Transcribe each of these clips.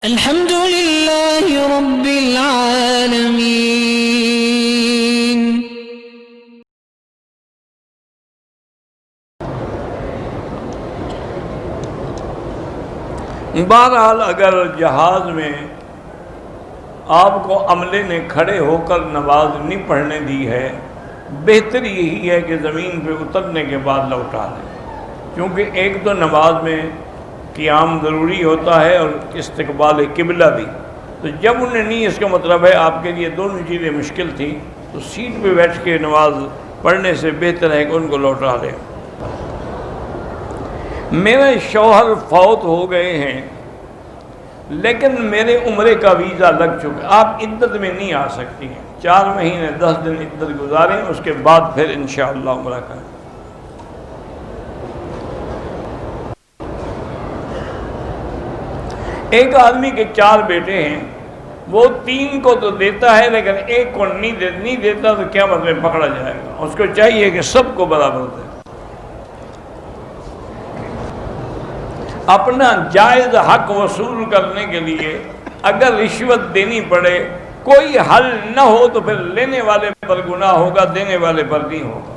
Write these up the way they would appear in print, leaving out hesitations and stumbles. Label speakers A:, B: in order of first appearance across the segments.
A: الحمد لله رب العالمين.
B: بہرحال اگر جہاز میں آپ کو عملے نے کھڑے ہو کر نماز نہیں پڑھنے دی ہے، بہتر یہی ہے کہ زمین پہ اترنے کے بعد لوٹا لیں، کیونکہ ایک تو نماز میں قیام ضروری ہوتا ہے اور استقبال قبلہ بھی. تو جب انہیں نہیں، اس کا مطلب ہے آپ کے لیے دونوں چیزیں مشکل تھیں، تو سیٹ پہ بیٹھ کے نماز پڑھنے سے بہتر ہے کہ ان کو لوٹا لیں. میرے شوہر فوت ہو گئے ہیں لیکن میرے عمرے کا ویزا لگ چکا، آپ عدت میں نہیں آ سکتی ہیں، 4 مہینے 10 دن عدت گزاریں، اس کے بعد پھر انشاءاللہ عمرہ کریں. ایک آدمی کے 4 بیٹے ہیں، وہ 3 کو تو دیتا ہے لیکن ایک کو نہیں دیتا، تو کیا مطلب پکڑا جائے گا. اس کو چاہیے کہ سب کو برابر دے. اپنا جائز حق وصول کرنے کے لیے اگر رشوت دینی پڑے، کوئی حل نہ ہو تو پھر لینے والے پر گناہ ہوگا، دینے والے پر نہیں ہوگا.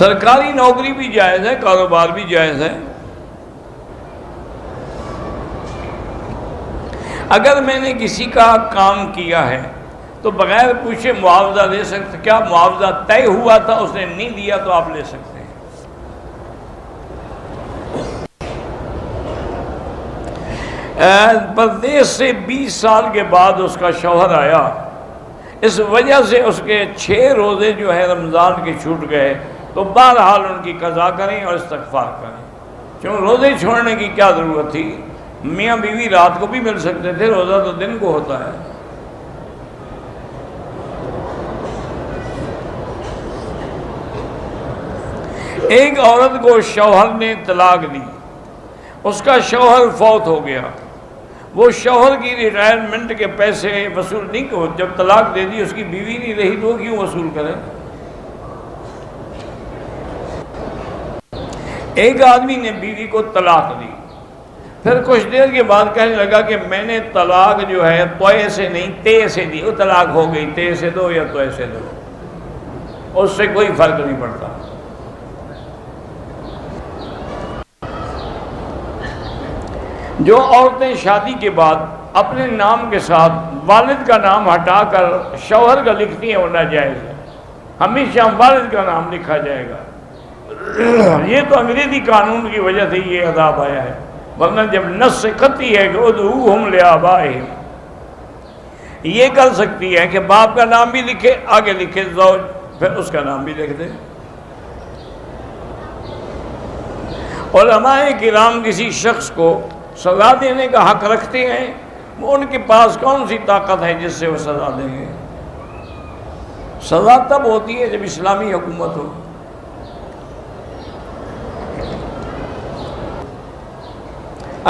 B: سرکاری نوکری بھی جائز ہے، کاروبار بھی جائز ہے. اگر میں نے کسی کا کام کیا ہے تو بغیر پوچھے معاوضہ لے سکتے. کیا معاوضہ طے ہوا تھا، اس نے نہیں دیا تو آپ لے سکتے ہیں. پردیس سے 20 سال کے بعد اس کا شوہر آیا، اس وجہ سے اس کے 6 روزے جو ہے رمضان کے چھوٹ گئے، تو بہرحال ان کی قضا کریں اور استغفار کریں. کیوں روزے چھوڑنے کی کیا ضرورت تھی؟ میاں بیوی رات کو بھی مل سکتے تھے، روزہ تو دن کو ہوتا ہے. ایک عورت کو شوہر نے طلاق دی، اس کا شوہر فوت ہو گیا، وہ شوہر کی ریٹائرمنٹ کے پیسے وصول نہیں کرو. جب طلاق دے دی، اس کی بیوی نہیں رہی تو وہ کیوں وصول کرے؟ ایک آدمی نے بیوی کو طلاق دی، پھر کچھ دیر کے بعد کہنے لگا کہ میں نے طلاق جو ہے توئے سے نہیں تے سے دی. وہ طلاق ہو گئی، تے سے دو یا توئے سے دو، اس سے کوئی فرق نہیں پڑتا. جو عورتیں شادی کے بعد اپنے نام کے ساتھ والد کا نام ہٹا کر شوہر کا لکھتی ہیں، وہ ناجائز ہے. ہمیشہ والد کا نام لکھا جائے گا. یہ تو انگریزی قانون کی وجہ سے یہ عذاب آیا ہے، ورنہ جب نص سے قطعی ہے کہ ادعوہم لآبائہم، یہ کر سکتی ہے کہ باپ کا نام بھی لکھے، آگے لکھے زوج، پھر اس کا نام بھی لکھ دے. علماء کرام کسی شخص کو سزا دینے کا حق رکھتے ہیں، وہ ان کے پاس کون سی طاقت ہے جس سے وہ سزا دیں گے؟ سزا تب ہوتی ہے جب اسلامی حکومت ہو.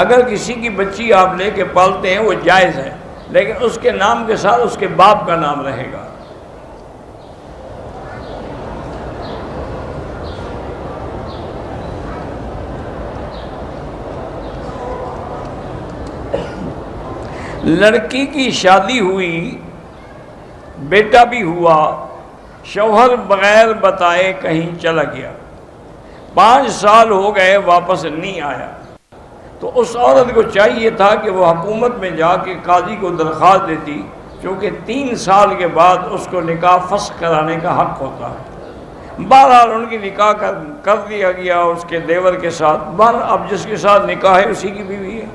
B: اگر کسی کی بچی آپ لے کے پالتے ہیں وہ جائز ہے، لیکن اس کے نام کے ساتھ اس کے باپ کا نام رہے گا. لڑکی کی شادی ہوئی، بیٹا بھی ہوا، شوہر بغیر بتائے کہیں چلا گیا، 5 سال ہو گئے واپس نہیں آیا، تو اس عورت کو چاہیے تھا کہ وہ حکومت میں جا کے قاضی کو درخواست دیتی، کیونکہ 3 سال کے بعد اس کو نکاح فسخ کرانے کا حق ہوتا ہے. بہرحال ان کی نکاح کر دیا گیا اس کے دیور کے ساتھ. اب جس کے ساتھ نکاح ہے اسی کی بیوی ہے.